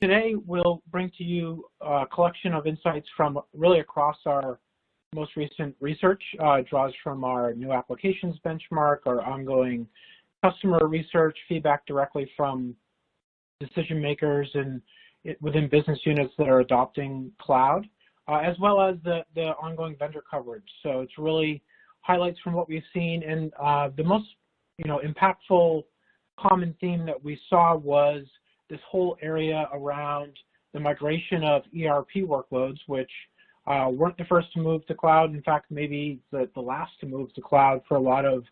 today we'll bring to you a collection of insights from really across our most recent research. It draws from our new applications benchmark, our ongoing customer research, feedback directly from decision makers and within business units that are adopting cloud, as well as the ongoing vendor coverage. So it's really highlights from what we've seen, and the most impactful common theme that we saw was this whole area around the migration of ERP workloads, which weren't the first to move to cloud. In fact, maybe the last to move to cloud for a lot of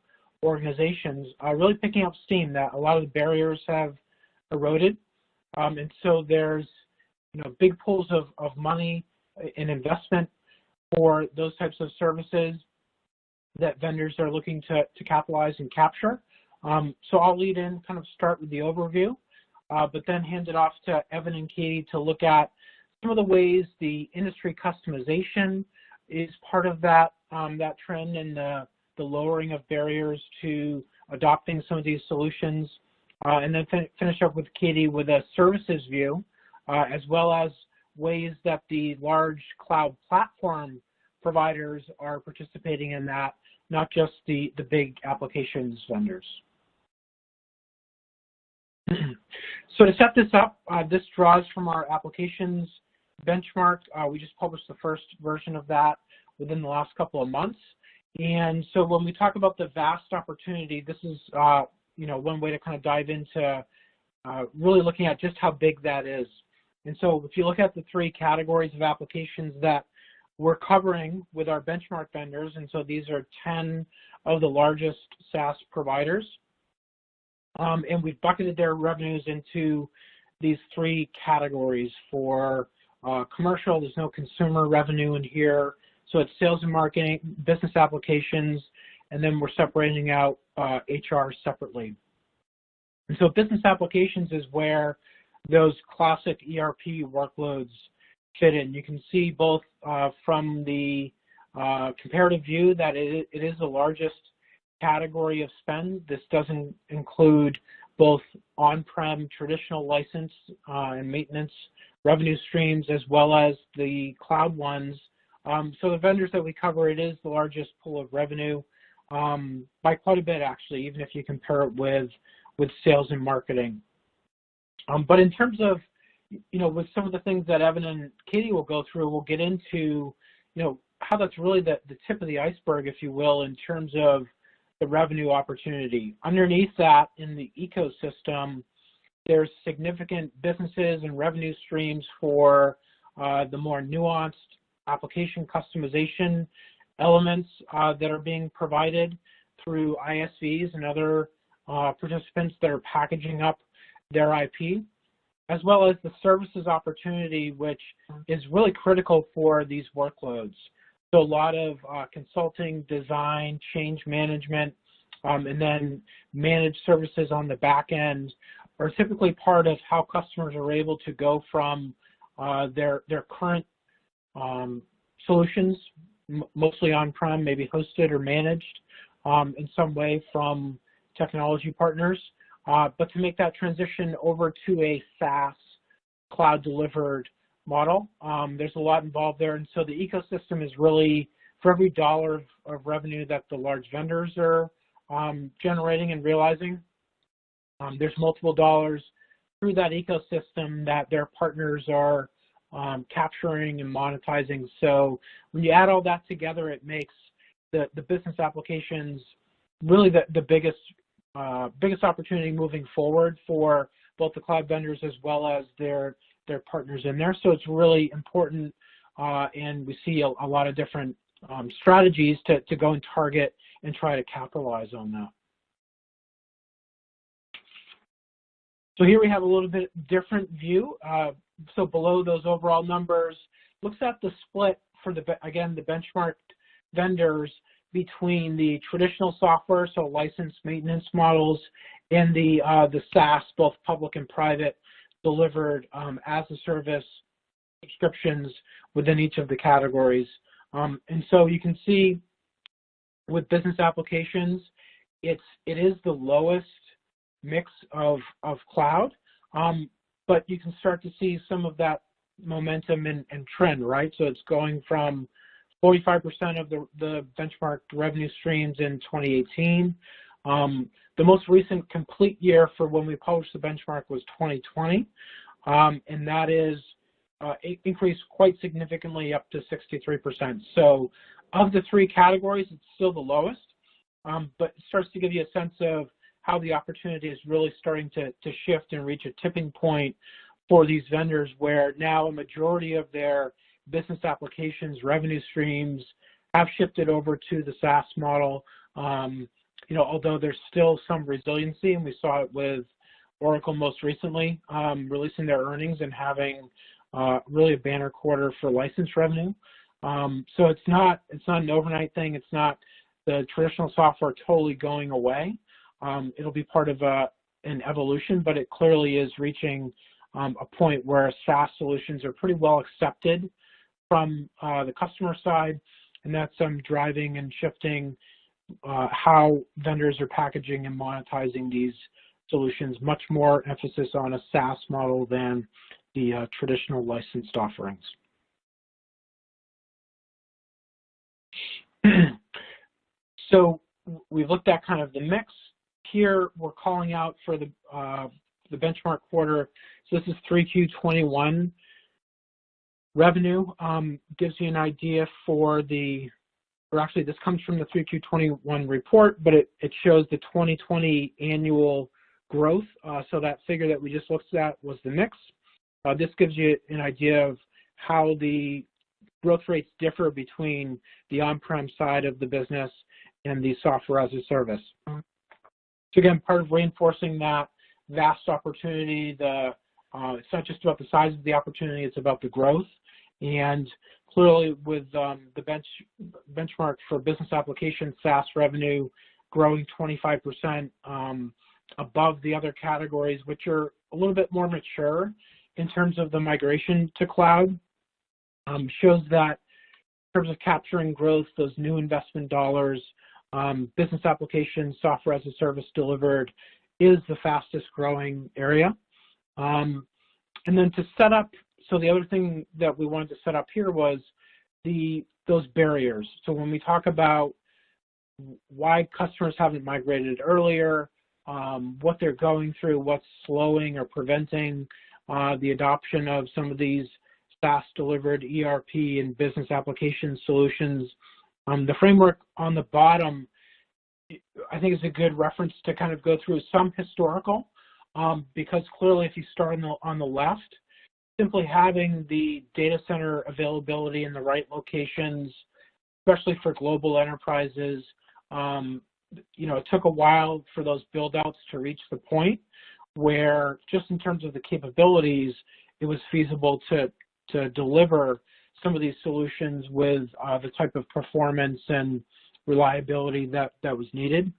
organizations, really picking up steam, that a lot of the barriers have eroded. And so there's big pools of money and investment for those types of services that vendors are looking to capitalize and capture. So I'll lead in, kind of start with the overview, but then hand it off to Evan and Catie to look at some of the ways the industry customization is part of that trend, and the lowering of barriers to adopting some of these solutions, and then finish up with Catie with a services view, as well as ways that the large cloud platform providers are participating in that, not just the big applications vendors. So to set this up, this draws from our applications benchmark. We just published the first version of that within the last couple of months. And so when we talk about the vast opportunity, this is one way to kind of dive into really looking at just how big that is. And so if you look at the three categories of applications that we're covering with our benchmark vendors, and so these are 10 of the largest SaaS providers, and we've bucketed their revenues into these three categories. For commercial, there's no consumer revenue in here, so it's sales and marketing, business applications, and then we're separating out HR separately. And so business applications is where those classic ERP workloads fit in. You can see both from the comparative view that it is the largest category of spend. This doesn't include both on-prem traditional license and maintenance revenue streams, as well as the cloud ones. So the vendors that we cover, it is the largest pool of revenue by quite a bit, actually, even if you compare it with sales and marketing. But in terms of, with some of the things that Evan and Catie will go through, we'll get into, how that's really the tip of the iceberg, if you will, in terms of the revenue opportunity. Underneath that, in the ecosystem, there's significant businesses and revenue streams for the more nuanced application customization elements that are being provided through ISVs and other participants that are packaging up their IP, as well as the services opportunity, which is really critical for these workloads. So a lot of consulting, design, change management, and then managed services on the back end are typically part of how customers are able to go from their current solutions, mostly on-prem, maybe hosted or managed in some way from technology partners, but to make that transition over to a SaaS cloud-delivered model. There's a lot involved there, and so the ecosystem is really, for every dollar of revenue that the large vendors are generating and realizing, there's multiple dollars through that ecosystem that their partners are capturing and monetizing. So when you add all that together, it makes the business applications really the biggest opportunity moving forward for both the cloud vendors as well as their partners in there. So it's really important, and we see a lot of different strategies to go and target and try to capitalize on that. So here we have a little bit different view. So below those overall numbers, looks at the split for the benchmarked vendors between the traditional software, so license maintenance models, and the SaaS, both public and private, delivered as a service subscriptions within each of the categories. And so you can see with business applications, it is the lowest mix of cloud, but you can start to see some of that momentum and trend, right? So it's going from 45% of the benchmark revenue streams in 2018. The most recent complete year for when we published the benchmark was 2020, and that is increased quite significantly up to 63%. So of the three categories, it's still the lowest, but it starts to give you a sense of how the opportunity is really starting to shift and reach a tipping point for these vendors, where now a majority of their business applications revenue streams have shifted over to the SaaS model. Although there's still some resiliency, and we saw it with Oracle most recently, releasing their earnings and having really a banner quarter for license revenue. So it's not an overnight thing. It's not the traditional software totally going away. It'll be part of an evolution, but it clearly is reaching a point where SaaS solutions are pretty well accepted from the customer side, and that's driving and shifting how vendors are packaging and monetizing these solutions. Much more emphasis on a SaaS model than the traditional licensed offerings. So we've looked at kind of the mix. Here we're calling out for the benchmark quarter. So this is 3Q21 revenue. Gives you an idea for actually this comes from the 3Q21 report, but it shows the 2020 annual growth. So that figure that we just looked at was the mix. This gives you an idea of how the growth rates differ between the on-prem side of the business and the software as a service. So again, part of reinforcing that vast opportunity, it's not just about the size of the opportunity, it's about the growth. And clearly with the benchmark for business application SaaS revenue growing 25% above the other categories, which are a little bit more mature in terms of the migration to cloud, shows that in terms of capturing growth, those new investment dollars, business application software as a service delivered is the fastest growing area. And then to set up, so the other thing that we wanted to set up here was those barriers. So when we talk about why customers haven't migrated earlier, what they're going through, what's slowing or preventing the adoption of some of these SaaS delivered ERP and business application solutions, the framework on the bottom, I think, is a good reference to kind of go through some historical, because clearly if you start on the left, simply having the data center availability in the right locations, especially for global enterprises, it took a while for those build outs to reach the point where just in terms of the capabilities, it was feasible to deliver some of these solutions with the type of performance and reliability that was needed.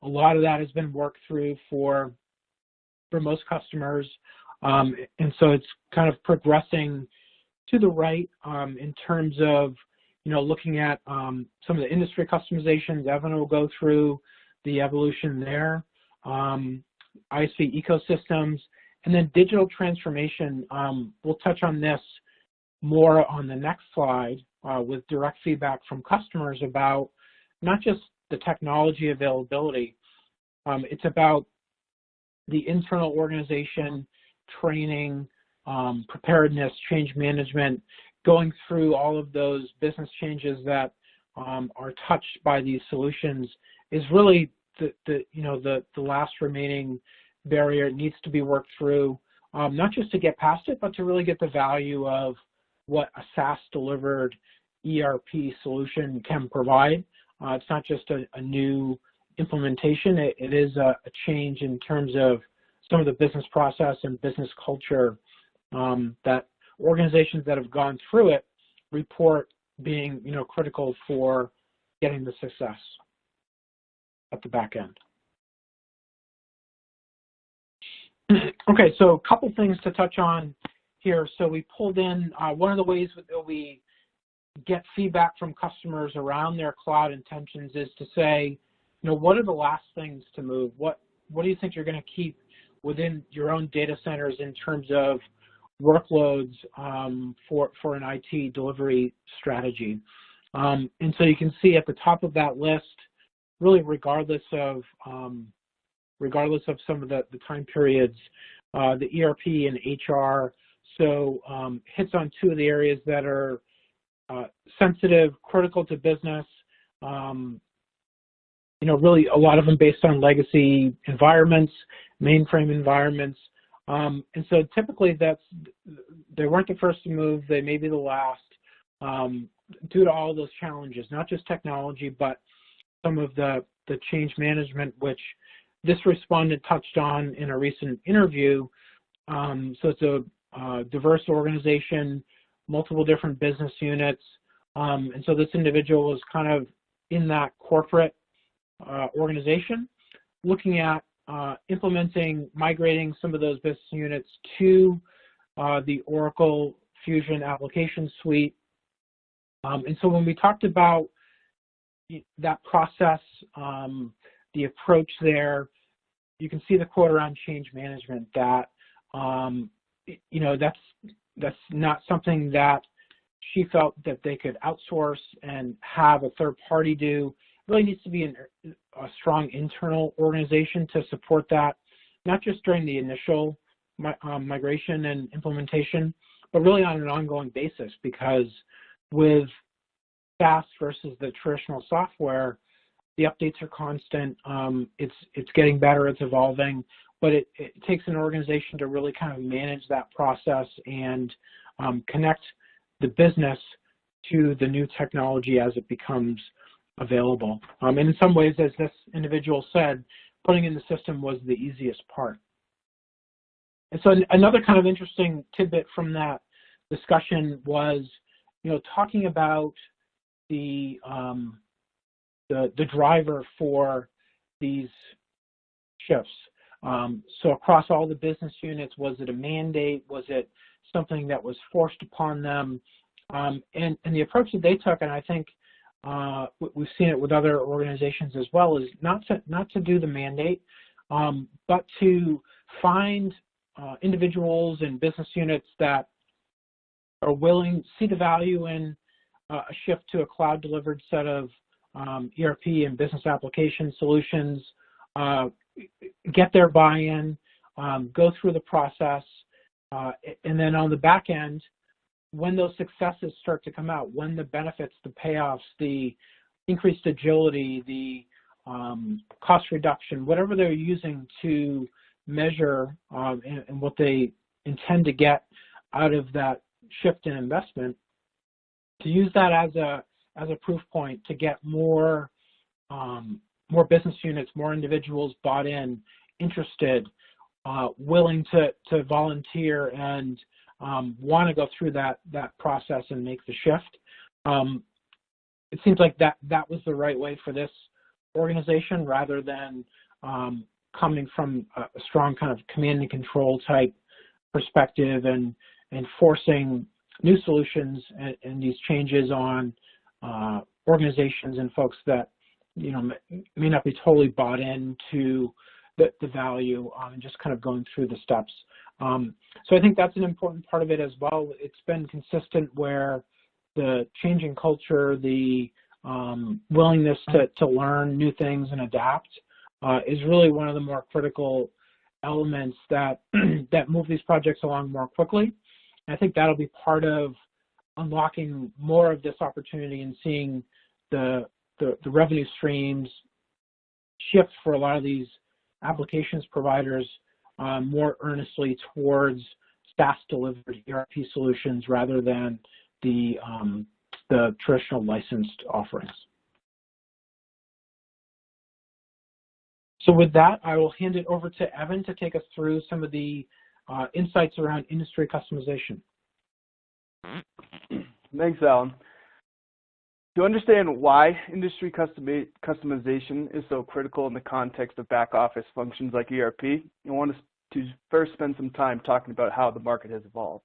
A lot of that has been worked through for most customers, and so it's kind of progressing to the right in terms of looking at some of the industry customizations. Evan will go through the evolution there, ISV ecosystems, and then digital transformation. We'll touch on this more on the next slide with direct feedback from customers about not just the technology availability, it's about the internal organization, training, preparedness, change management, going through all of those business changes that are touched by these solutions is really the last remaining barrier. It needs to be worked through, not just to get past it, but to really get the value of what a SaaS delivered ERP solution can provide. It's not just a new implementation, it is a change in terms of some of the business process and business culture that organizations that have gone through it report being critical for getting the success at the back end. Okay, so a couple things to touch on here. So we pulled in one of the ways that we get feedback from customers around their cloud intentions is to say, what are the last things to move? What do you think you're going to keep within your own data centers in terms of workloads for an IT delivery strategy. And so you can see at the top of that list, really regardless of some of the time periods, the ERP and HR. So hits on two of the areas that are sensitive, critical to business. Really a lot of them based on legacy environments, mainframe environments. And so typically they weren't the first to move, they may be the last, due to all those challenges, not just technology, but some of the change management, which this respondent touched on in a recent interview. So it's a diverse organization, multiple different business units. And so this individual was kind of in that corporate organization, looking at migrating some of those business units to the Oracle Fusion application suite. And so when we talked about that process, the approach there, you can see the quote around change management that, that's not something that she felt that they could outsource and have a third party do. It really needs to be a strong internal organization to support that, not just during the initial migration and implementation, but really on an ongoing basis, because with SaaS versus the traditional software, the updates are constant. It's getting better, it's evolving, but it takes an organization to really kind of manage that process and connect the business to the new technology as it becomes available. And in some ways, as this individual said, putting in the system was the easiest part. And so another kind of interesting tidbit from that discussion was, talking about the driver for these shifts. So across all the business units, was it a mandate? Was it something that was forced upon them? And the approach that they took, and I think we've seen it with other organizations as well, is not to do the mandate, but to find individuals and business units that are willing, see the value in a shift to a cloud-delivered set of ERP and business application solutions, get their buy-in, go through the process, and then on the back end, when those successes start to come out, when the benefits, the payoffs, the increased agility, the cost reduction, whatever they're using to measure and what they intend to get out of that shift in investment, to use that as a proof point to get more business units, more individuals bought in, interested, willing to volunteer and want to go through that process and make the shift. It seems like that was the right way for this organization, rather than coming from a strong kind of command and control type perspective and forcing new solutions and these changes on organizations and folks that may not be totally bought into the value, and just kind of going through the steps. So I think that's an important part of it as well. It's been consistent where the changing culture, the willingness to learn new things and adapt is really one of the more critical elements that that move these projects along more quickly. And I think that'll be part of unlocking more of this opportunity and seeing the revenue streams shift for a lot of these applications providers more earnestly towards SaaS delivered ERP solutions rather than the traditional licensed offerings. So with that, I will hand it over to Evan to take us through some of the insights around industry customization. Thanks, Alan. To understand why industry customization is so critical in the context of back office functions like ERP, I want to first spend some time talking about how the market has evolved.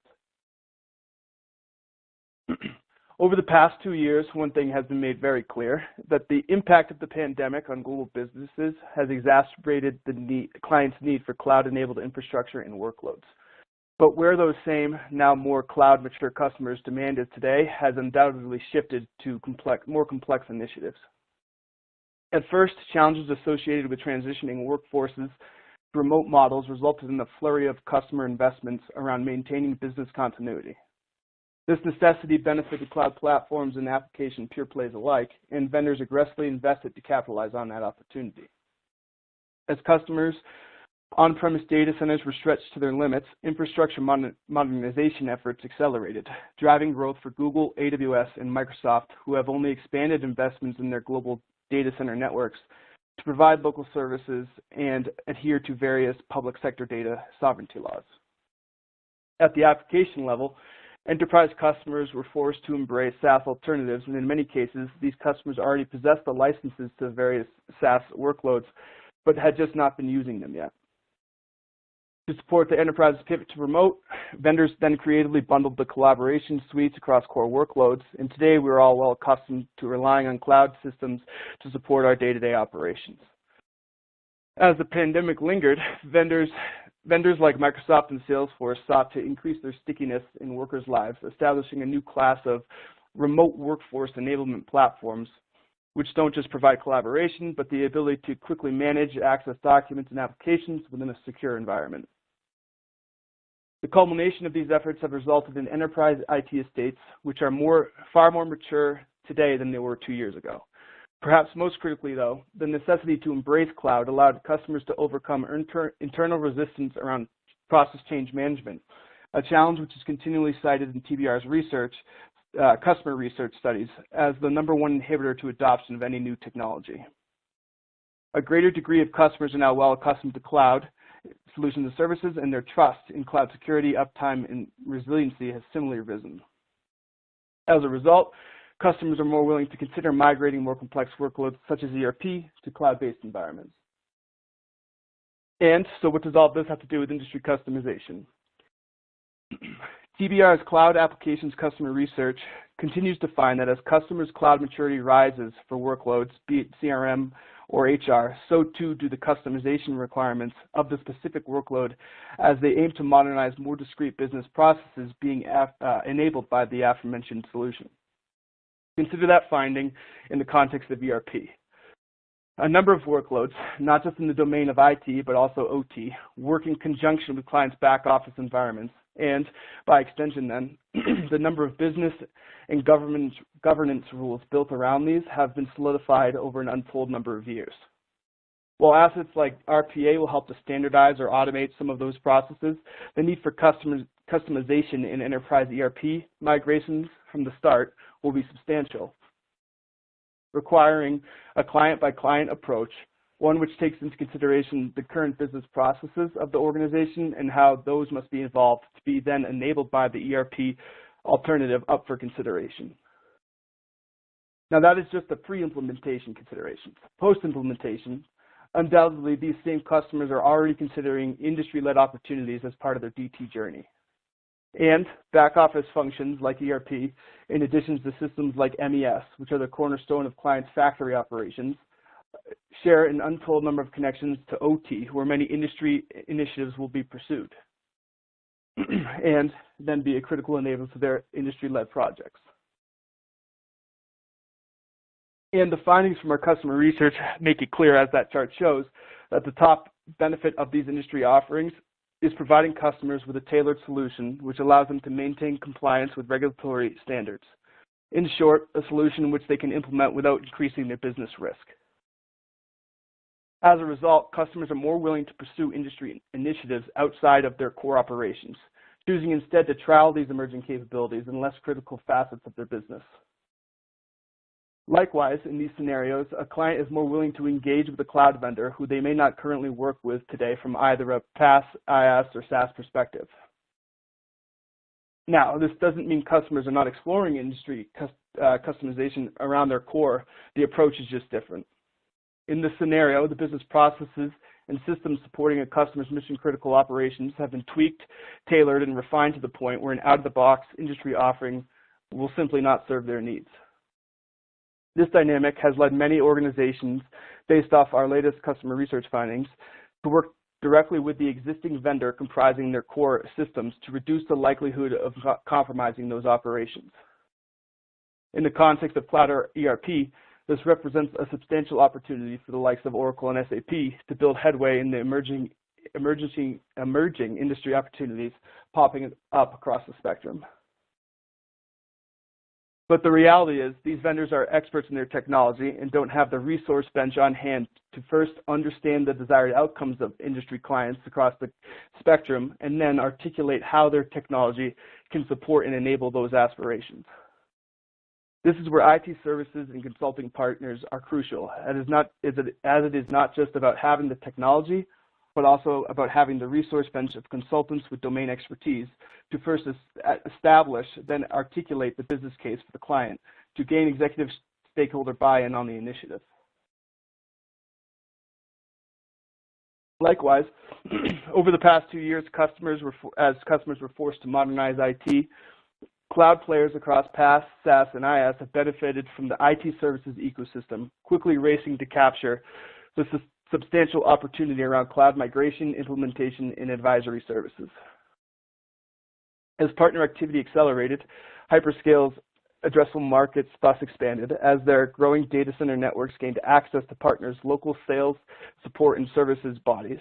Over the past 2 years, one thing has been made very clear, that the impact of the pandemic on global businesses has exacerbated the client's need for cloud-enabled infrastructure and workloads. But where those same, now more cloud-mature customers' demand is today has undoubtedly shifted to more complex initiatives. At first, challenges associated with transitioning workforces to remote models resulted in a flurry of customer investments around maintaining business continuity. This necessity benefited cloud platforms and application pure plays alike, and vendors aggressively invested to capitalize on that opportunity. As customers' on-premise data centers were stretched to their limits, infrastructure modernization efforts accelerated, driving growth for Google, AWS, and Microsoft, who have only expanded investments in their global data center networks to provide local services and adhere to various public sector data sovereignty laws. At the application level, enterprise customers were forced to embrace SaaS alternatives, and in many cases, these customers already possessed the licenses to various SaaS workloads, but had just not been using them yet. To support the enterprise's pivot to remote, vendors then creatively bundled the collaboration suites across core workloads, and today we're all well accustomed to relying on cloud systems to support our day-to-day operations. As the pandemic lingered, vendors like Microsoft and Salesforce sought to increase their stickiness in workers' lives, establishing a new class of remote workforce enablement platforms, which don't just provide collaboration, but the ability to quickly manage, access documents and applications within a secure environment. The culmination of these efforts have resulted in enterprise IT estates, which are far more mature today than they were 2 years ago. Perhaps most critically, though, the necessity to embrace cloud allowed customers to overcome internal resistance around process change management, a challenge which is continually cited in TBR's research, customer research studies, as the #1 inhibitor to adoption of any new technology. A greater degree of customers are now well accustomed to cloud solutions and services, and their trust in cloud security, uptime, and resiliency has similarly risen. As a result, customers are more willing to consider migrating more complex workloads such as ERP to cloud-based environments. And so what does all this have to do with industry customization? TBR's cloud applications customer research continues to find that as customers' cloud maturity rises for workloads, be it CRM or HR, so too do the customization requirements of the specific workload as they aim to modernize more discrete business processes being enabled by the aforementioned solution. Consider that finding in the context of ERP. A number of workloads, not just in the domain of IT, but also OT, work in conjunction with clients' back office environments, and by extension then, the number of business and governance rules built around these have been solidified over an untold number of years. While assets like RPA will help to standardize or automate some of those processes, the need for customization in enterprise ERP migrations from the start will be substantial, requiring a client-by-client approach, one which takes into consideration the current business processes of the organization and how those must be evolved to be then enabled by the ERP alternative up for consideration. Now that is just the pre-implementation considerations. Post-implementation, undoubtedly these same customers are already considering industry-led opportunities as part of their DT journey. And back office functions like ERP, in addition to systems like MES, which are the cornerstone of clients' factory operations, share an untold number of connections to OT, where many industry initiatives will be pursued, and then be a critical enabler to their industry-led projects. And the findings from our customer research make it clear, as that chart shows, that the top benefit of these industry offerings is providing customers with a tailored solution which allows them to maintain compliance with regulatory standards. In short, a solution which they can implement without increasing their business risk. As a result, customers are more willing to pursue industry initiatives outside of their core operations, choosing instead to trial these emerging capabilities in less critical facets of their business. Likewise, in these scenarios, a client is more willing to engage with a cloud vendor who they may not currently work with today from either a PaaS, IaaS, or SaaS perspective. Now, this doesn't mean customers are not exploring industry customization around their core. The approach is just different. In this scenario, the business processes and systems supporting a customer's mission-critical operations have been tweaked, tailored, and refined to the point where an out-of-the-box industry offering will simply not serve their needs. This dynamic has led many organizations, based off our latest customer research findings, to work directly with the existing vendor comprising their core systems to reduce the likelihood of compromising those operations. In the context of cloud or ERP, this represents a substantial opportunity for the likes of Oracle and SAP to build headway in the emerging industry opportunities popping up across the spectrum. But the reality is these vendors are experts in their technology and don't have the resource bench on hand to first understand the desired outcomes of industry clients across the spectrum and then articulate how their technology can support and enable those aspirations. This is where IT services and consulting partners are crucial, as it is not just about having the technology, but also about having the resource bench of consultants with domain expertise to first establish, then articulate the business case for the client to gain executive stakeholder buy-in on the initiative. Likewise, over the past 2 years, as customers were forced to modernize IT, cloud players across PaaS, SaaS, and IaaS have benefited from the IT services ecosystem, quickly racing to capture the substantial opportunity around cloud migration, implementation, and advisory services. As partner activity accelerated, hyperscale's addressable markets thus expanded as their growing data center networks gained access to partners' local sales, support, and services bodies,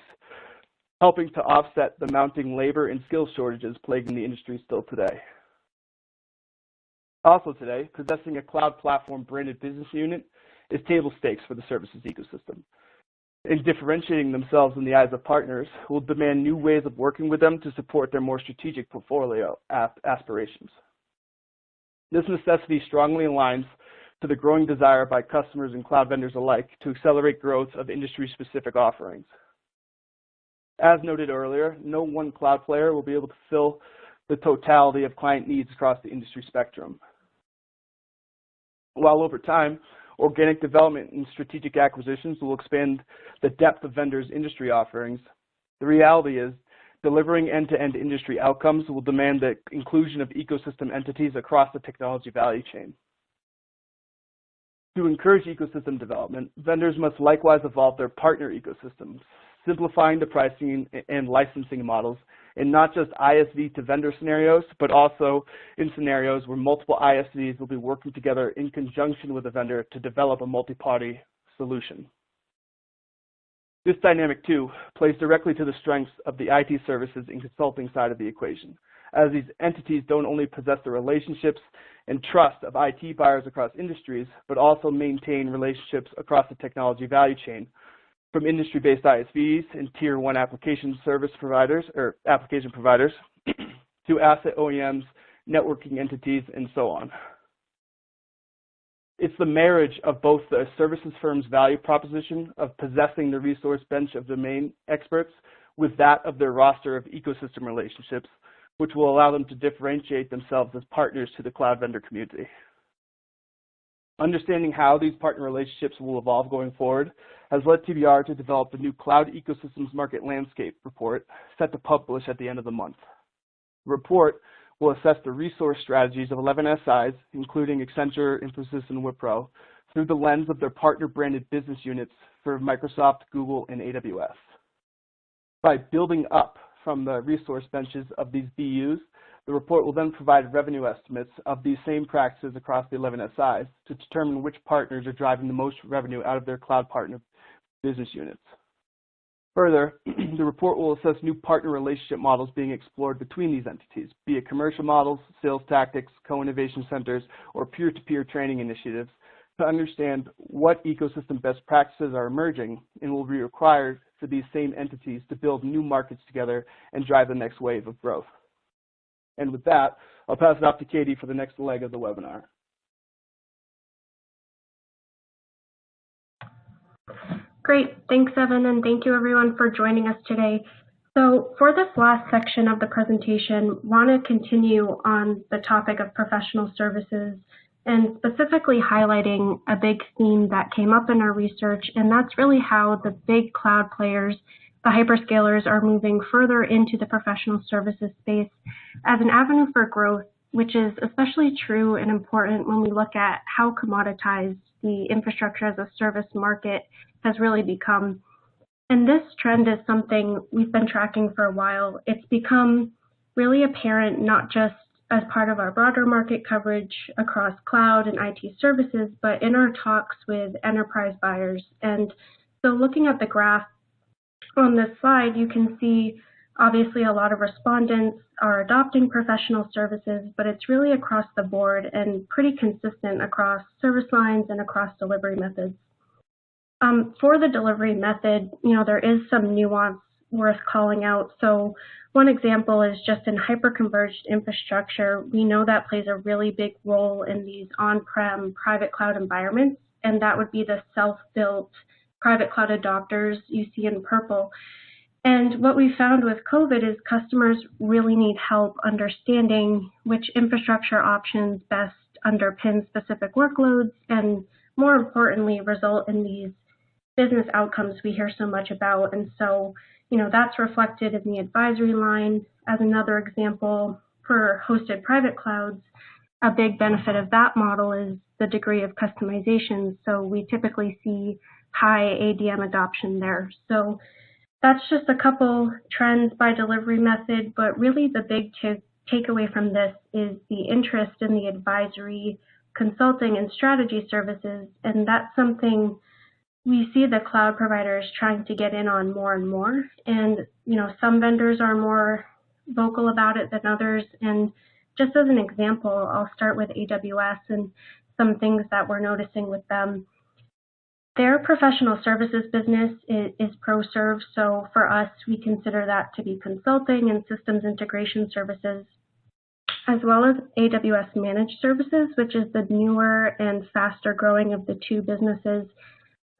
helping to offset the mounting labor and skill shortages plaguing the industry still today. Also today, possessing a cloud platform branded business unit is table stakes for the services ecosystem. And differentiating themselves in the eyes of partners will demand new ways of working with them to support their more strategic portfolio aspirations. This necessity strongly aligns to the growing desire by customers and cloud vendors alike to accelerate growth of industry-specific offerings. As noted earlier, no one cloud player will be able to fill the totality of client needs across the industry spectrum. While over time, organic development and strategic acquisitions will expand the depth of vendors' industry offerings, the reality is delivering end-to-end industry outcomes will demand the inclusion of ecosystem entities across the technology value chain. To encourage ecosystem development, vendors must likewise evolve their partner ecosystems, simplifying the pricing and licensing models in not just ISV to vendor scenarios, but also in scenarios where multiple ISVs will be working together in conjunction with a vendor to develop a multi-party solution. This dynamic, too, plays directly to the strengths of the IT services and consulting side of the equation, as these entities don't only possess the relationships and trust of IT buyers across industries, but also maintain relationships across the technology value chain, from industry-based ISVs and Tier 1 application providers to asset OEMs, networking entities, and so on. It's the marriage of both the services firm's value proposition of possessing the resource bench of domain experts with that of their roster of ecosystem relationships, which will allow them to differentiate themselves as partners to the cloud vendor community. Understanding how these partner relationships will evolve going forward has led TBR to develop the new Cloud Ecosystems Market Landscape report set to publish at the end of the month. The report will assess the resource strategies of 11 SIs, including Accenture, Infosys, and Wipro, through the lens of their partner-branded business units for Microsoft, Google, and AWS. By building up from the resource benches of these BUs, the report will then provide revenue estimates of these same practices across the 11 SIs to determine which partners are driving the most revenue out of their cloud partner business units. Further, the report will assess new partner relationship models being explored between these entities, be it commercial models, sales tactics, co-innovation centers, or peer-to-peer training initiatives, to understand what ecosystem best practices are emerging and will be required for these same entities to build new markets together and drive the next wave of growth. And with that, I'll pass it off to Catie for the next leg of the webinar. Great, thanks Evan, and thank you everyone for joining us today. So for this last section of the presentation, I want to continue on the topic of professional services and specifically highlighting a big theme that came up in our research, and that's really how the big cloud players, the hyperscalers, are moving further into the professional services space as an avenue for growth which is especially true and important when we look at how commoditized the infrastructure as a service market has really become. And this trend is something we've been tracking for a while. It's become really apparent not just as part of our broader market coverage across cloud and IT services, but in our talks with enterprise buyers. And so looking at the graph on this slide, you can see obviously a lot of respondents are adopting professional services, but it's really across the board and pretty consistent across service lines and across delivery methods. For the delivery method, there is some nuance worth calling out. So one example is just in hyper-converged infrastructure. We know that plays a really big role in these on-prem private cloud environments, and that would be the self-built private cloud adopters you see in purple. And what we found with COVID is customers really need help understanding which infrastructure options best underpin specific workloads and, more importantly, result in these business outcomes we hear so much about. And so, that's reflected in the advisory line. As another example, for hosted private clouds, a big benefit of that model is the degree of customization. So we typically see high ADM adoption there. So that's just a couple trends by delivery method, but really the big takeaway from this is the interest in the advisory, consulting, and strategy services, and that's something we see the cloud providers trying to get in on more and more. And, some vendors are more vocal about it than others. And just as an example, I'll start with AWS and some things that we're noticing with them. Their professional services business is ProServe, so for us, we consider that to be consulting and systems integration services, as well as AWS managed services, which is the newer and faster growing of the two businesses.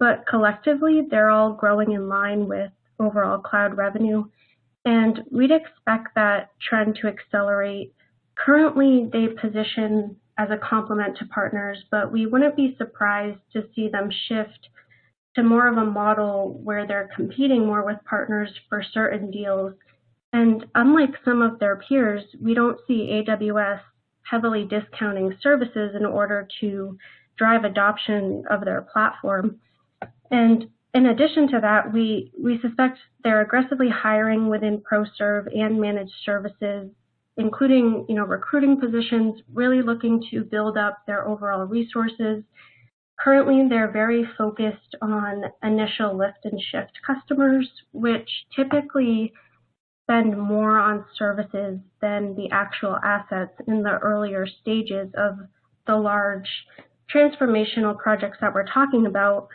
But collectively, they're all growing in line with overall cloud revenue, and we'd expect that trend to accelerate. Currently, they position as a complement to partners, but we wouldn't be surprised to see them shift to more of a model where they're competing more with partners for certain deals. And unlike some of their peers, we don't see AWS heavily discounting services in order to drive adoption of their platform. And in addition to that, we suspect they're aggressively hiring within ProServe and managed services, including recruiting positions, really looking to build up their overall resources. Currently, they're very focused on initial lift and shift customers, which typically spend more on services than the actual assets in the earlier stages of the large transformational projects that we're talking about.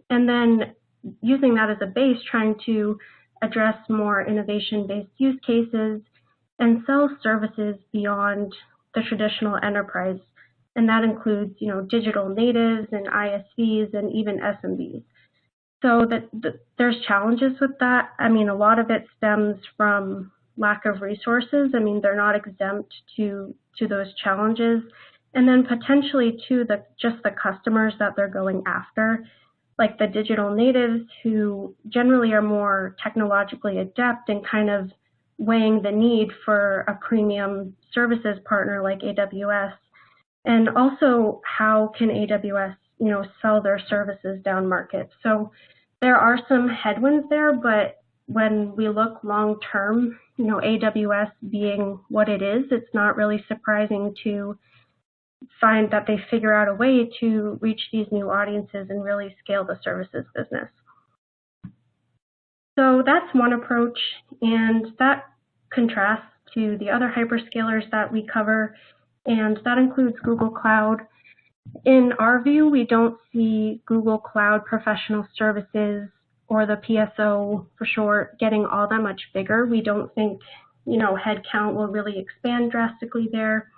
And then using that as a base, trying to address more innovation-based use cases and sell services beyond the traditional enterprise. And that includes, digital natives and ISVs and even SMBs. So there's challenges with that. A lot of it stems from lack of resources. They're not exempt to those challenges. And then potentially to just the customers that they're going after, like the digital natives who generally are more technologically adept and kind of weighing the need for a premium services partner like AWS. And also, how can AWS, sell their services down market? So there are some headwinds there, but when we look long term, AWS being what it is, it's not really surprising to find that they figure out a way to reach these new audiences and really scale the services business. So that's one approach, and that contrasts to the other hyperscalers that we cover, and that includes Google Cloud. In our view, we don't see Google Cloud professional services, or the PSO for short, getting all that much bigger. We don't think, headcount will really expand drastically there.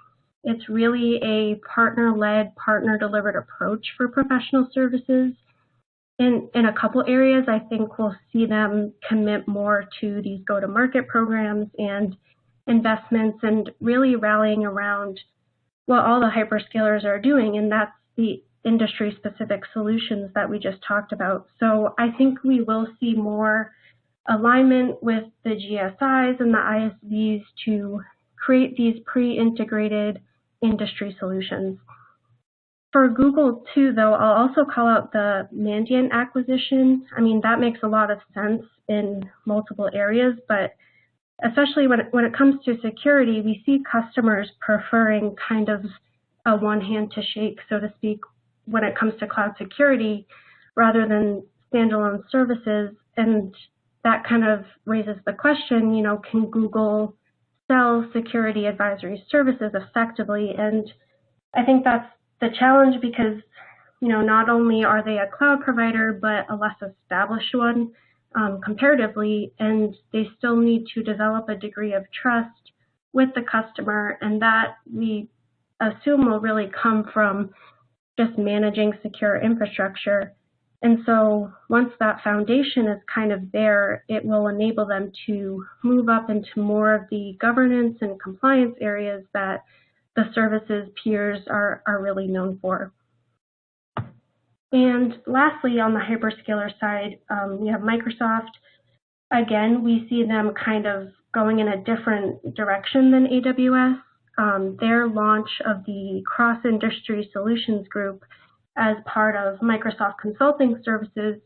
It's really a partner-led, partner-delivered approach for professional services. In a couple areas, I think we'll see them commit more to these go-to-market programs and investments and really rallying around what all the hyperscalers are doing, and that's the industry-specific solutions that we just talked about. So I think we will see more alignment with the GSIs and the ISVs to create these pre-integrated industry solutions. For Google too, though, I'll also call out the Mandiant acquisition. I mean, that makes a lot of sense in multiple areas, but especially when it comes to security, we see customers preferring kind of a one hand to shake, so to speak, when it comes to cloud security rather than standalone services. And that kind of raises the question, you know, can Google sell security advisory services effectively? And I think that's the challenge because, you know, not only are they a cloud provider, but a less established one comparatively, and they still need to develop a degree of trust with the customer, and that we assume will really come from just managing secure infrastructure. And so once that foundation is kind of there, it will enable them to move up into more of the governance and compliance areas that the services peers are really known for. And lastly, on the hyperscaler side, we have Microsoft. Again, we see them kind of going in a different direction than AWS. Their launch of the Cross-Industry Solutions Group as part of Microsoft Consulting Services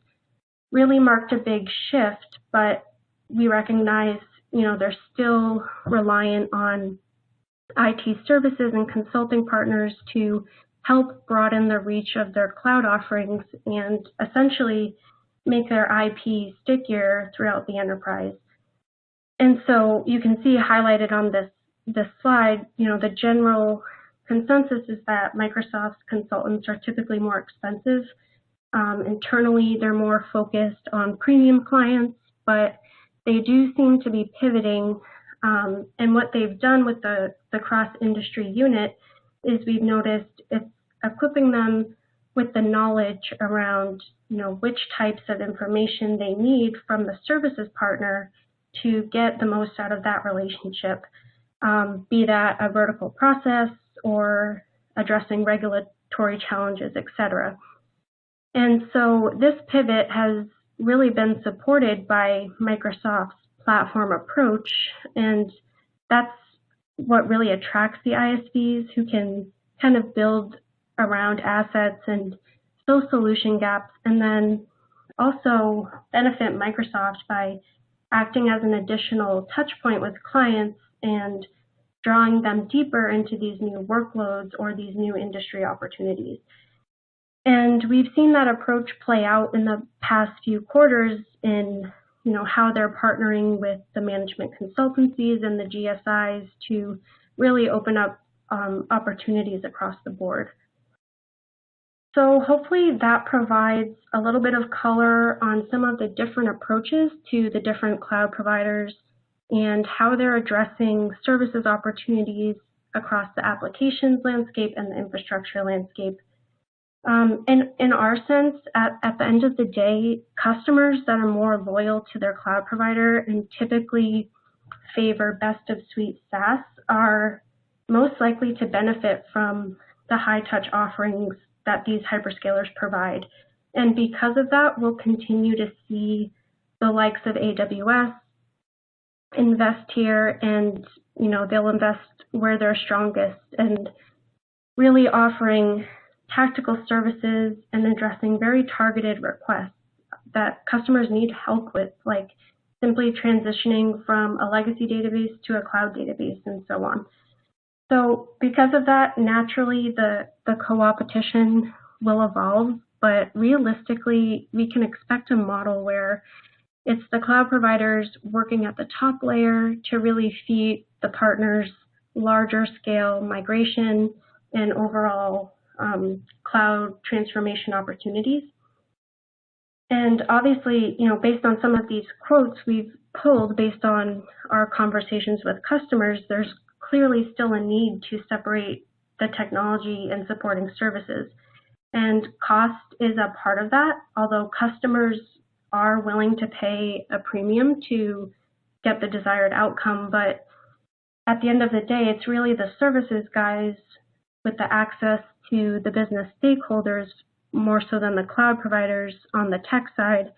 really marked a big shift, but we recognize, you know, they're still reliant on IT services and consulting partners to help broaden the reach of their cloud offerings and essentially make their IP stickier throughout the enterprise. And so you can see highlighted on this slide, you know, the general consensus is that Microsoft's consultants are typically more expensive. Internally, they're more focused on premium clients, but they do seem to be pivoting. And what they've done with the cross-industry unit is we've noticed it's equipping them with the knowledge around, you know, which types of information they need from the services partner to get the most out of that relationship, be that a vertical process or addressing regulatory challenges, et cetera. And so this pivot has really been supported by Microsoft's platform approach, and that's what really attracts the ISVs who can kind of build around assets and fill solution gaps, and then also benefit Microsoft by acting as an additional touch point with clients and drawing them deeper into these new workloads or these new industry opportunities. And we've seen that approach play out in the past few quarters in, you know, how they're partnering with the management consultancies and the GSIs to really open up opportunities across the board. So hopefully that provides a little bit of color on some of the different approaches to the different cloud providers and how they're addressing services opportunities across the applications landscape and the infrastructure landscape. In our sense, at the end of the day, customers that are more loyal to their cloud provider and typically favor best of suite SaaS are most likely to benefit from the high touch offerings that these hyperscalers provide. And because of that, we'll continue to see the likes of AWS invest here, and, you know, they'll invest where they're strongest and really offering tactical services and addressing very targeted requests that customers need help with, like simply transitioning from a legacy database to a cloud database and so on. So because of that, naturally the co-opetition will evolve, but realistically, we can expect a model where it's the cloud providers working at the top layer to really feed the partners larger scale migration and overall cloud transformation opportunities. And obviously, you know, based on some of these quotes we've pulled based on our conversations with customers, there's clearly still a need to separate the technology and supporting services. And cost is a part of that, although customers are willing to pay a premium to get the desired outcome. But at the end of the day, it's really the services guys with the access to the business stakeholders more so than the cloud providers on the tech side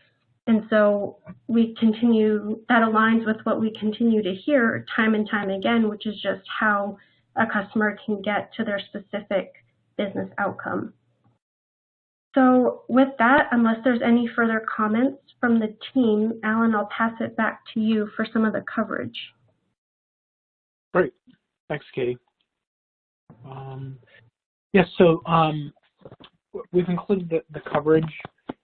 And so that aligns with what we continue to hear time and time again, which is just how a customer can get to their specific business outcome. So with that, unless there's any further comments from the team, Allan, I'll pass it back to you for some of the coverage. Great. Thanks, Catie. Yes, so we've included the coverage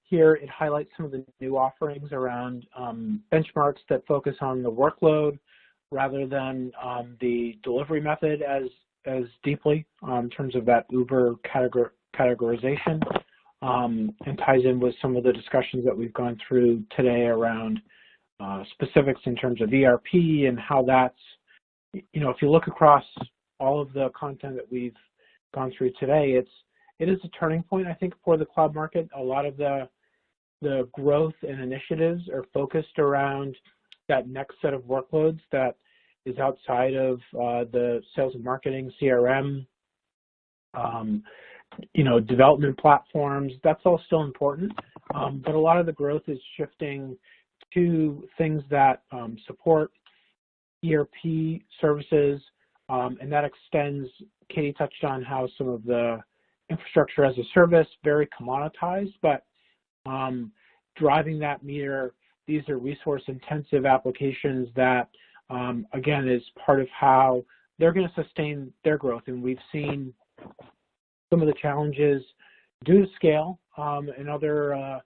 here. It highlights some of the new offerings around benchmarks that focus on the workload rather than the delivery method as deeply in terms of that Uber categorization, and ties in with some of the discussions that we've gone through today around specifics in terms of ERP and how that's, if you look across all of the content that we've gone through today, it is a turning point, I think, for the cloud market. A lot of the growth and initiatives are focused around that next set of workloads that is outside of the sales and marketing, CRM, development platforms. That's all still important, but a lot of the growth is shifting to things that support ERP services, and that extends. Catie touched on how some of the infrastructure as a service, very commoditized, but driving that meter, these are resource-intensive applications that, again, is part of how they're going to sustain their growth. And we've seen some of the challenges due to scale and other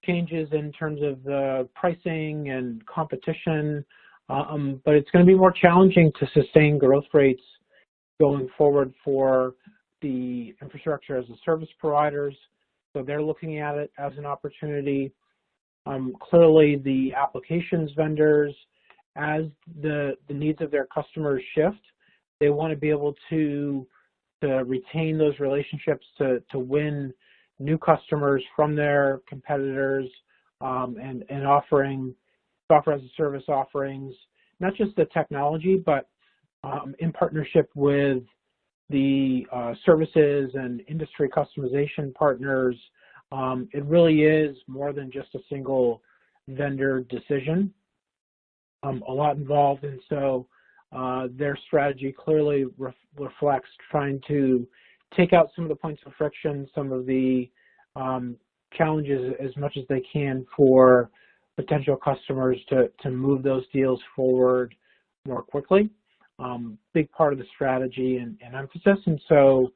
changes in terms of the pricing and competition, but it's going to be more challenging to sustain growth rates going forward for the infrastructure as a service providers. So they're looking at it as an opportunity. Clearly, the applications vendors, as the needs of their customers shift, they want to be able to retain those relationships, to win new customers from their competitors, and offering software as a service offerings, not just the technology, but in partnership with the services and industry customization partners. It really is more than just a single vendor decision. A lot involved, and so their strategy clearly reflects trying to take out some of the points of friction, some of the challenges as much as they can for potential customers to move those deals forward more quickly. Big part of the strategy and emphasis. And so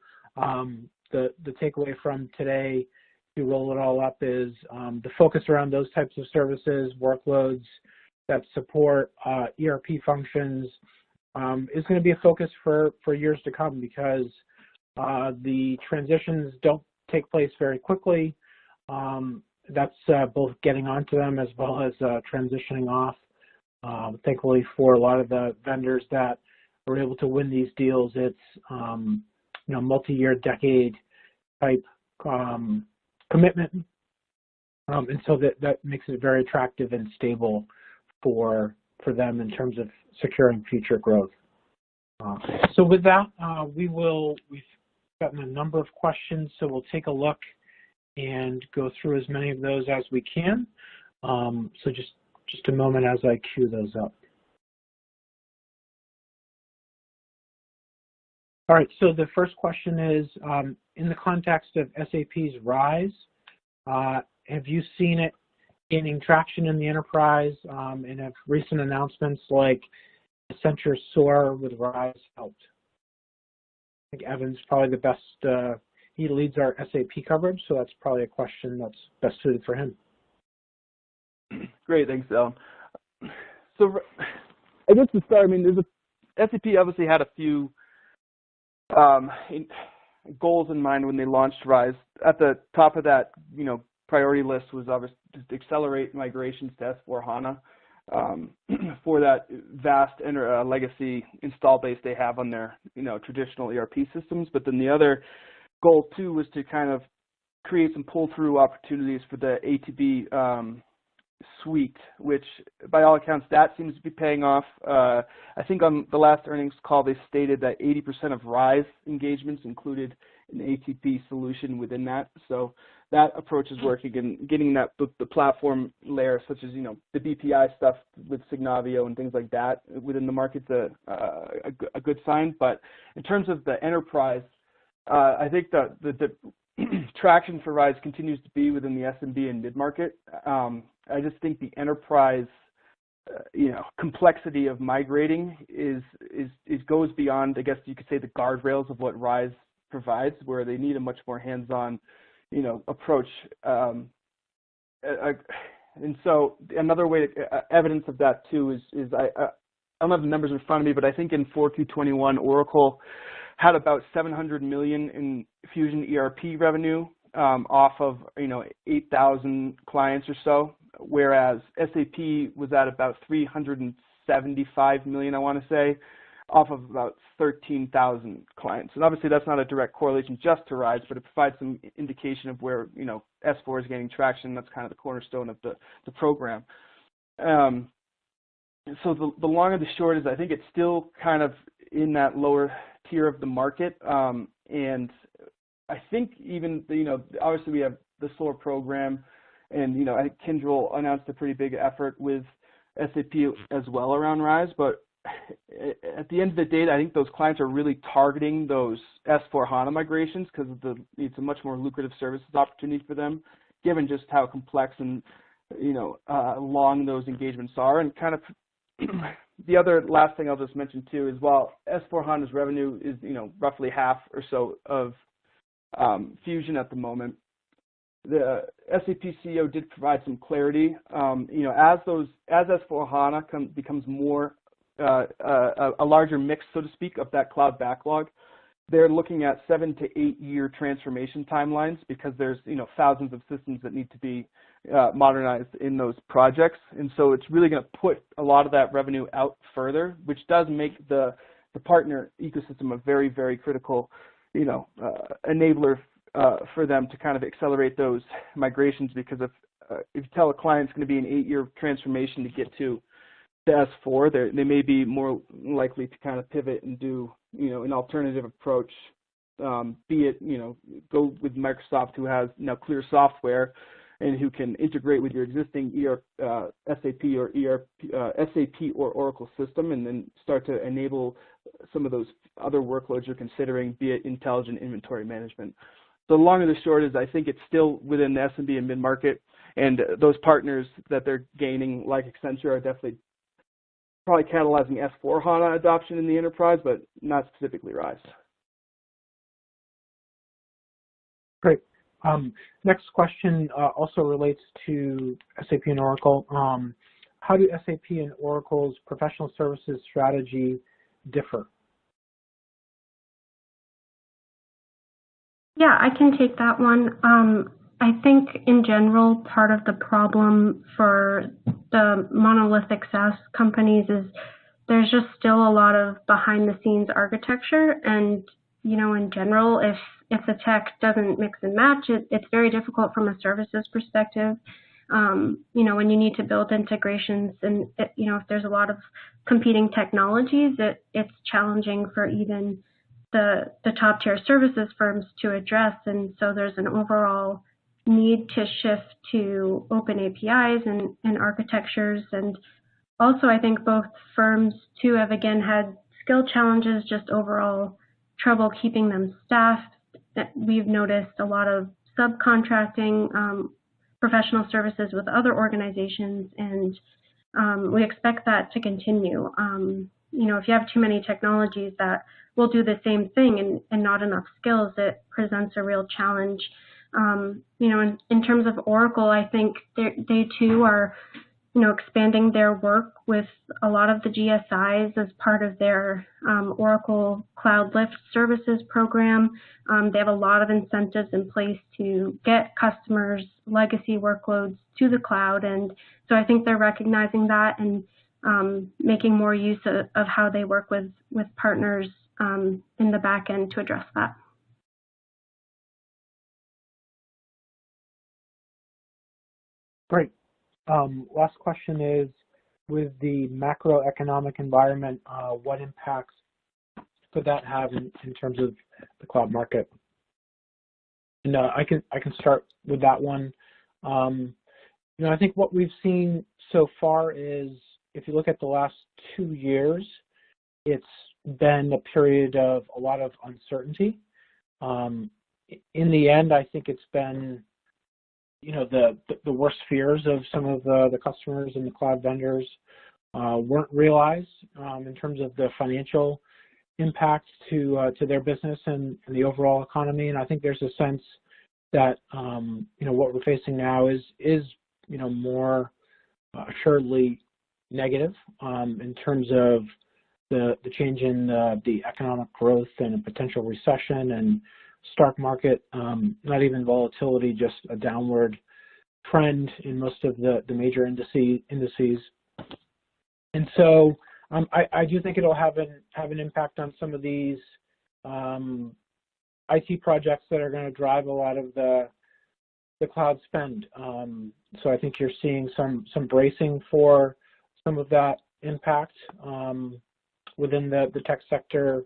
the takeaway from today, if you roll it all up, is the focus around those types of services, workloads that support ERP functions is going to be a focus for years to come, because the transitions don't take place very quickly. That's both getting onto them as well as transitioning off. Thankfully, for a lot of the vendors that were able to win these deals, it's multi-year, decade type commitment, and so that makes it very attractive and stable for them in terms of securing future growth. So with that, we've gotten a number of questions, so we'll take a look and go through as many of those as we can. So just a moment as I queue those up. All right, so the first question is, in the context of SAPs Rise, have you seen it gaining traction in the enterprise, and have recent announcements like Accenture SOAR with Rise helped? I think Evan's probably the best, he leads our SAP coverage, so that's probably a question that's best suited for him. Great, thanks, Allan. So I guess to start, SAP obviously had a few goals in mind when they launched Rise. At the top of that, priority list was obviously to accelerate migrations to S/4HANA for that vast legacy install base they have on their traditional ERP systems. But then the other goal too was to kind of create some pull-through opportunities for the A2B suite, which by all accounts, that seems to be paying off. I think on the last earnings call, they stated that 80% of Rise engagements included an ATP solution within that. So that approach is working, and getting that the platform layer, such as the BPI stuff with Signavio and things like that within the market's a good sign. But in terms of the enterprise, I think that the traction for Rise continues to be within the SMB and mid-market. I just think the enterprise, complexity of migrating goes beyond, I guess you could say, the guardrails of what Rise provides, where they need a much more hands-on, approach. And so another way, evidence of that too is I don't have the numbers in front of me, but I think in 4Q21, Oracle had about $700 million in Fusion ERP revenue off of 8,000 clients or so, whereas SAP was at about $375 million, I want to say, off of about 13,000 clients. And obviously that's not a direct correlation just to Rise, but it provides some indication of where S4 is gaining traction. That's kind of the cornerstone of the program. So the long and the short is I think it's still kind of in that lower tier of the market, and I think even obviously we have the SOAR program, and I think Kyndryl announced a pretty big effort with SAP as well around Rise, but at the end of the day, I think those clients are really targeting those S/4HANA migrations because it's a much more lucrative services opportunity for them, given just how complex and long those engagements are. And kind of the other last thing I'll just mention too is, while S/4HANA's revenue is roughly half or so of Fusion at the moment, the SAP CEO did provide some clarity. As S/4HANA becomes more a larger mix, so to speak, of that cloud backlog, they're looking at 7 to 8 year transformation timelines, because there's thousands of systems that need to be modernized in those projects. And so it's really going to put a lot of that revenue out further, which does make the partner ecosystem a very, very critical enabler for them to kind of accelerate those migrations. Because if you tell a client it's going to be an 8 year transformation to get to S4, they may be more likely to kind of pivot and do an alternative approach, be it go with Microsoft, who has now clear software and who can integrate with your existing SAP or Oracle system, and then start to enable some of those other workloads you're considering, be it intelligent inventory management. So the long and the short is, I think it's still within the SMB and mid-market, and those partners that they're gaining, like Accenture, are definitely probably catalyzing S/4HANA adoption in the enterprise, but not specifically Rise. Great. Next question also relates to SAP and Oracle. How do SAP and Oracle's professional services strategy differ? Yeah, I can take that one. I think in general, part of the problem for the monolithic SaaS companies is there's just still a lot of behind the scenes architecture, and in general, if the tech doesn't mix and match, it's very difficult from a services perspective. When you need to build integrations, and if there's a lot of competing technologies, it's challenging for even the top tier services firms to address. And so there's an overall need to shift to open APIs and architectures. And also, I think both firms too have again had skill challenges, just overall trouble keeping them staffed. We've noticed a lot of subcontracting professional services with other organizations, and we expect that to continue. If you have too many technologies that will do the same thing and not enough skills, it presents a real challenge. In terms of Oracle, I think they too are, expanding their work with a lot of the GSIs as part of their Oracle Cloud Lift Services program. They have a lot of incentives in place to get customers' legacy workloads to the cloud, and so I think they're recognizing that and making more use of how they work with partners in the back end to address that. Great. Last question is, with the macroeconomic environment, what impacts could that have in terms of the cloud market? And I can start with that one. I think what we've seen so far is, if you look at the last 2 years, it's been a period of a lot of uncertainty. In the end, I think it's been, the worst fears of some of the customers and the cloud vendors weren't realized in terms of the financial impact to their business and the overall economy. And I think there's a sense that what we're facing now is more assuredly negative in terms of the change in the economic growth and a potential recession and stock market, not even volatility, just a downward trend in most of the major indices. And so I do think it'll have an impact on some of these IT projects that are going to drive a lot of the cloud spend. So I think you're seeing some bracing for some of that impact within the tech sector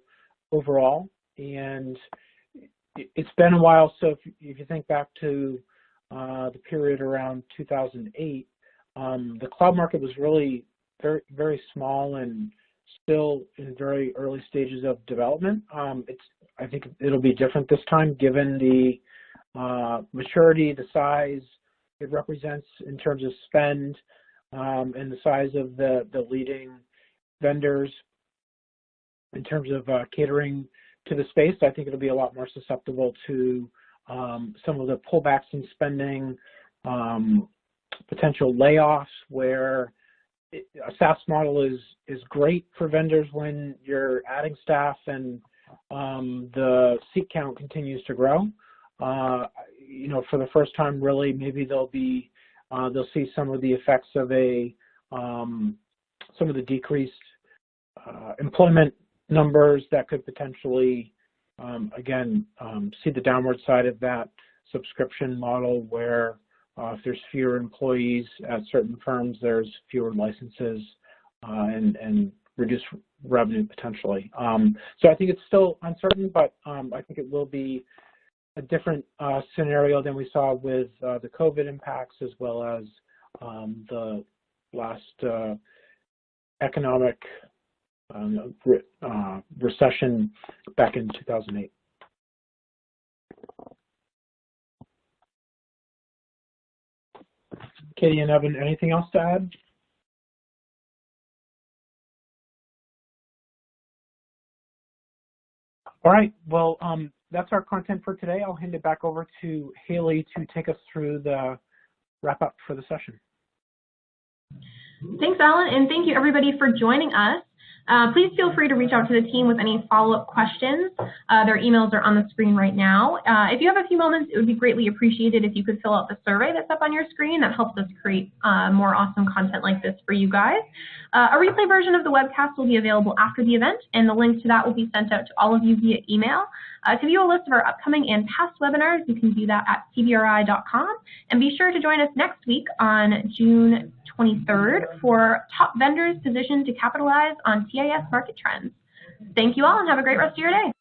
overall. And it's been a while, so if you think back to the period around 2008, the cloud market was really very, very small and still in very early stages of development. I think it'll be different this time, given the maturity, the size it represents in terms of spend, and the size of the leading vendors in terms of catering to the space. I think it'll be a lot more susceptible to some of the pullbacks in spending, potential layoffs, where a SaaS model is great for vendors when you're adding staff and the seat count continues to grow. For the first time, really, maybe they'll see some of the effects of some of the decreased employment numbers that could potentially, see the downward side of that subscription model, where if there's fewer employees at certain firms, there's fewer licenses and reduced revenue potentially. So I think it's still uncertain, but I think it will be a different scenario than we saw with the COVID impacts, as well as the last economic recession back in 2008. Catie and Evan, anything else to add? All right, well, that's our content for today. I'll hand it back over to Haley to take us through the wrap up for the session. Thanks, Alan, and thank you everybody for joining us. Please feel free to reach out to the team with any follow-up questions. Their emails are on the screen right now. If you have a few moments, it would be greatly appreciated if you could fill out the survey that's up on your screen. That helps us create more awesome content like this for you guys. A replay version of the webcast will be available after the event, and the link to that will be sent out to all of you via email. To view a list of our upcoming and past webinars, you can do that at cbri.com. And be sure to join us next week on June 23rd for top vendors positioned to capitalize on TIS market trends. Thank you all and have a great rest of your day.